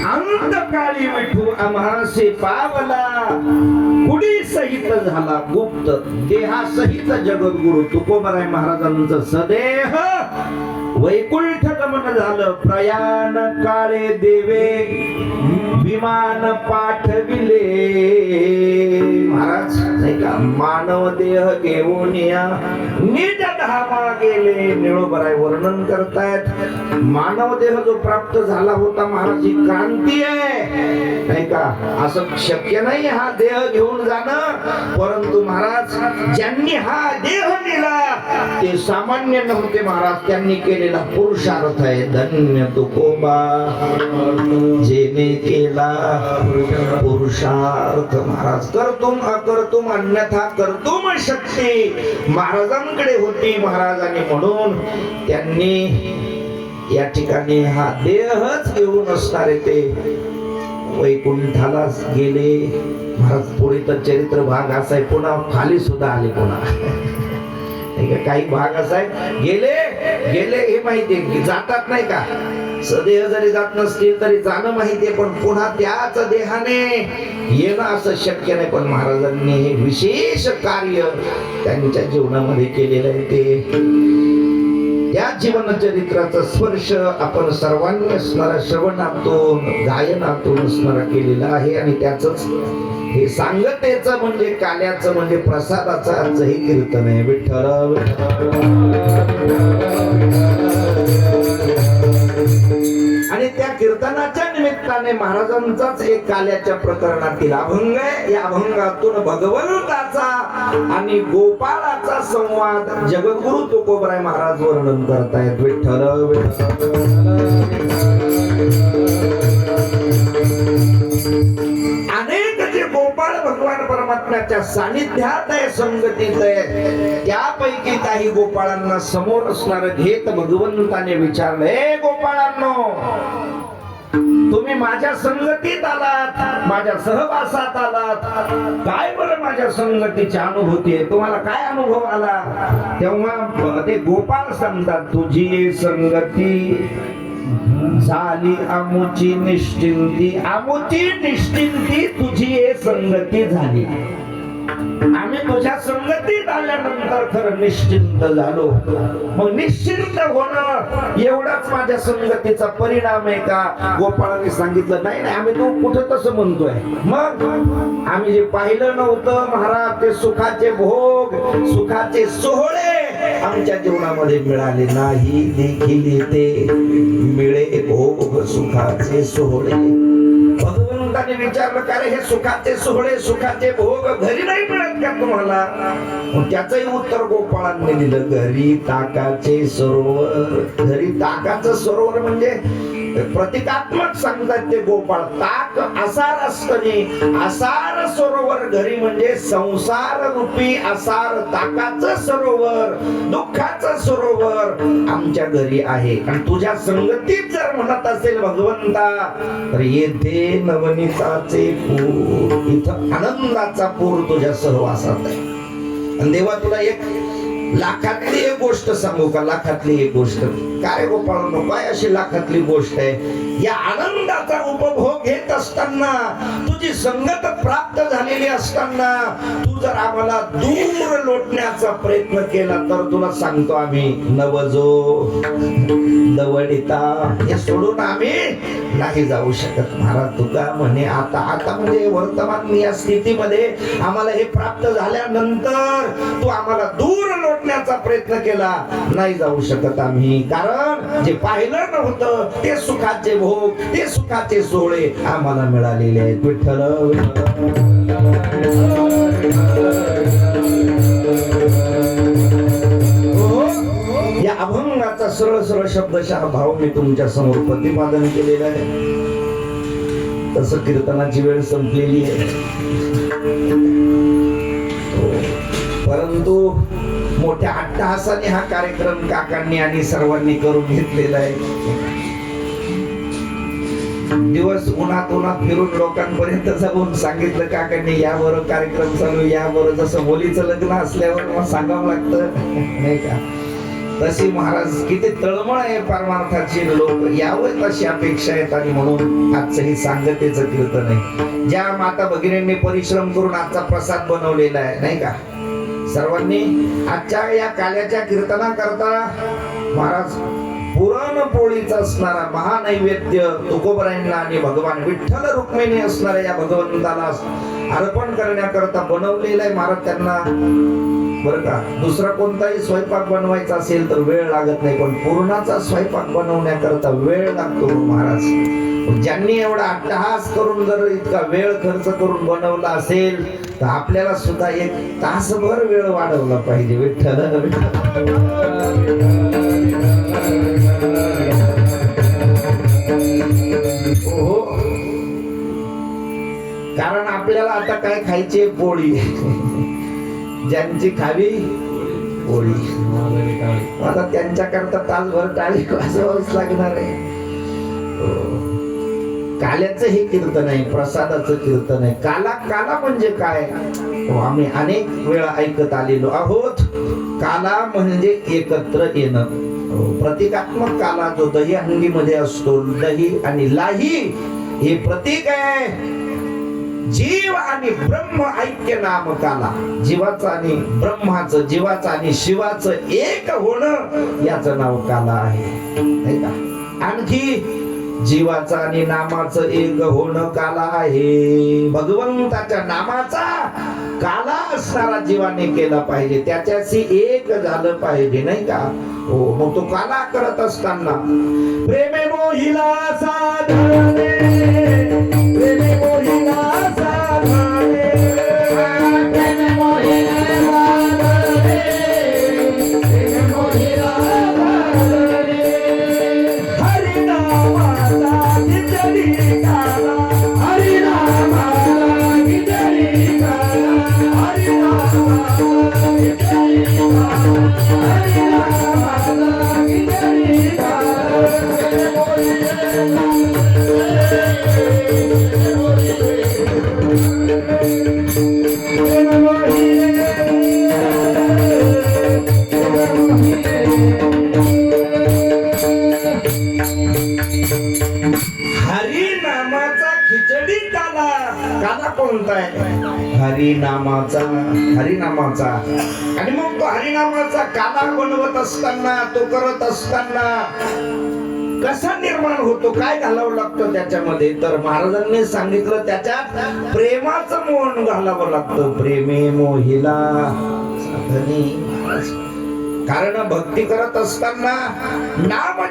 अंतकाळी विठू आम्हासे पावला, कुडी सहित झाला गुप्त, देहासहित जगद्गुरु तुकोबराय महाराजांचं सदेह वैकुंठ गमन झालं. प्रयाण काळे देवे विमान पाठविले. महाराज नाही का, मानव देह घेऊन या निज धामा गेले. निळोबराय वर्णन करतायत, मानव देह जो प्राप्त झाला होता महाराज, ही क्रांती आहे नाही का. असं शक्य नाही हा देह घेऊन जाणं, परंतु महाराज ज्यांनी हा देह दिला ते सामान्य नव्हते महाराज, त्यांनी केलेला पुरुषार्थ आहे. धन्य तुकोबा जेने केला पुरुषार्थ. महाराज करतुम अकर्तुम अन्यथा कर्तुम शक्ती महाराजांकडे होती महाराजांनी, म्हणून त्यांनी या ठिकाणी हा देहच घेऊन असणारे ते वैकुंठाला गेले. महाराज पुढे तर चरित्र भाग असाय, पुन्हा खाली सुद्धा आले पुन्हा. काही भाग असाय गेले गेले हे माहितीये की जातात नाही का, सदेह जरी जात नसतील तरी जाणं माहितीये, पण पुन्हा त्याच देहाने येणं असं शक्य नाही. पण महाराजांनी हे विशेष कार्य त्यांच्या जीवनामध्ये केलेलं आहे. ते त्या जीवन चरित्राचा स्पर्श आपण सर्वांनी स्मरण श्रवणातून गायनातून स्मरण केलेला आहे. आणि त्याच हे सांगतेचं म्हणजे काल्याचं म्हणजे प्रसादाचं आजचं हे कीर्तन आहे. विठ्ठल आणि त्या कीर्तनाच्या निमित्ताने महाराजांचाच एक काल्याच्या प्रकरणातील अभंग आहे. या अभंगातून भगवंताचा आणि गोपाळाचा संवाद जगद्गुरु तुकोबराय महाराज वर्णन करतायत. विठ्ठल अनेक जे गोपाळ भगवान परमात्म्याच्या सानिध्यात आहे, संगतीत आहे, त्यापैकी काही गोपाळांना समोर असणार घेत भगवंताने विचारलं, हे गोपाळांनो, तुम्ही माझ्या संगतीत आलात, माझ्या सहवासात आलात, काय बरं माझ्या संगतीची अनुभूती आहे, तुम्हाला काय अनुभव आला? तेव्हा ते गोपाळ सांगतात, तुझी संगती झाली आमुची निश्चिंती, आमुची निश्चिंती तुझी संगती झाली. आम्ही तुझ्या संगतीत आल्यानंतर खरं निश्चिंत झालो. मग निश्चिंत होणं एवढाच माझ्या संगतीचा परिणाम आहे का? गोपाळाने सांगितलं, नाही नाही, आम्ही तो कुठं तसं म्हणतोय. मग आम्ही जे पाहिलं नव्हतं महाराज, ते सुखाचे भोग, सुखाचे सोहळे आमच्या जीवनामध्ये मिळाले नाही. देखील ते मिळे भोग सुखाचे सोहळे. भगवंताने विचारलं, का रे हे सुखाचे सोहळे, सुखाचे भोग घरी नाही मिळत का तुम्हाला? त्याचंही उत्तर गोपाळांनी दिलं, घरी ताकाचे सरोवर. घरी ताकाचं सरोवर म्हणजे प्रतिकात्मक सांगतात ते गोपाळ. ताक आसार असतं, आसार सरोवर घरी म्हणजे संसार रूपी आसार ताकाचं सरोवर, दुःखाचं सरोवर आमच्या घरी आहे. आणि तुझ्या संगतीत जर म्हणत असेल भगवंता, तर येथे नवनीताचे पूर, इथं आनंदाचा पूर तुझ्या सहवासात आहे. आणि देवा तुला एक लाखातली एक गोष्ट सांगू का? लाखातली एक गोष्ट काय गोपाळांनो, काय अशी लाखातली गोष्ट आहे? या आनंदाचा उपभोग घेत असताना, तुझी संगत प्राप्त झालेली असताना, तू जर आम्हाला दूर लोटण्याचा प्रयत्न केला तर तुला सांगतो आम्ही नवजो दवडिता हे सोडून आम्ही नाही जाऊ शकत. महाराज तुका म्हणे, आता आता म्हणजे वर्तमान या स्थितीमध्ये आम्हाला हे प्राप्त झाल्यानंतर तू आम्हाला दूर लोटण्याचा प्रयत्न केला, नाही जाऊ शकत आम्ही. कारण जे पाहिलं नव्हतं ते सुखाचे भोग, ते सुखाचे सोहळे आम्हाला मिळालेले आहेत. विठ्ठल या अभंगाचा सरळ सरळ शब्दशः भाव मी तुमच्या समोर प्रतिपादन केलेला आहे. तसं कीर्तनाची वेळ संपलेली आहे, परंतु मोठ्या अट्टहासाने हा कार्यक्रम काकांनी आणि सर्वांनी करून घेतलेला आहे. दिवस उन्हात फिरून लोकांपर्यंत जाऊन सांगितलं काकांनी, यावर कार्यक्रम चालू, यावर जसं मुलीचं लग्न असल्यावर मग सांगावं लागतं नाही का. तशी महाराज किती तळमळ आहे परमार्थाची, लोक यावं तशी अपेक्षा आहेत. आणि म्हणून आजचं हे सांगतेचं कीर्तन आहे. ज्या माता भगिनींनी परिश्रम करून आजचा प्रसाद बनवलेला आहे नाही का, सर्वांनी आजच्या या काल्याच्या कीर्तना करता महाराज पुरणपोळीचा असणारा महानैवेद्य तुकोबरायांना आणि भगवान विठ्ठल रुक्मिणी असणाऱ्या या भगवंताला अर्पण करण्याकरता बनवलेला आहे महाराज. त्यांना बरं का दुसरा कोणताही स्वयंपाक बनवायचा असेल तर वेळ लागत नाही, पण पुरणाचा स्वयंपाक बनवण्याकरता वेळ लागतो महाराज. ज्यांनी एवढा अट्टहास करून जर इतका वेळ खर्च करून बनवला असेल तर आपल्याला सुद्धा एक तासभर वेळ वाढवला पाहिजे. विठ्ठल हो, कारण आपल्याला आता काय खायची पोळी, ज्यांची खावी पोळी, आता त्यांच्याकरता तासभर टाळी वाजवावीच लागणार आहे. काल्याचं हे कीर्तन आहे, प्रसादाचं कीर्तन आहे. काला काला म्हणजे काय, आम्ही अनेक वेळा ऐकत आलेलो आहोत. काला म्हणजे एकत्र येणं. प्रतिकात्मक काला जो दही अंडीमध्ये असतो, दही आणि लाही हे प्रतीक आहे. जीव आणि ब्रह्म ऐक्य नाम काला. जीवाचं आणि ब्रह्माचं, जीवाचं आणि शिवाचं एक होणं याचं नाव काला आहे नाही का. आणखी जीवाचं आणि नामाचं एक होणं काला आहे. भगवंताच्या नामाचा काला असणारा जीवाने केला पाहिजे, त्याच्याशी एक झालं पाहिजे नाही का. हो, मग तो काला करत असताना प्रेमे मोहिला साधने, प्रेमे मोहिला साधने, प्रेमे मोहिला साधने, प्रेमे मोहिला साधने, हरि नामाचा निजरी काला, हरि नामाचा निजरी काला, हरि नामाचा निजरी काला, हरि नामाचा निजरी काला, प्रेमे मोहिला हरी नामाचा खिचडी काला. काला कोणता आहे, हरिनामाचा, हरिनामाचा. आणि मग तो हरिनामाचा काला बनवत असताना, तो करत असताना कसा निर्माण होतो, काय घालावं लागतं त्याच्यामध्ये, तर महाराजांनी सांगितलं त्याच्यात प्रेमाचं मोहन घालावं लागतं. प्रेमे मोहिला साधने. कारण भक्ती करत असताना नाम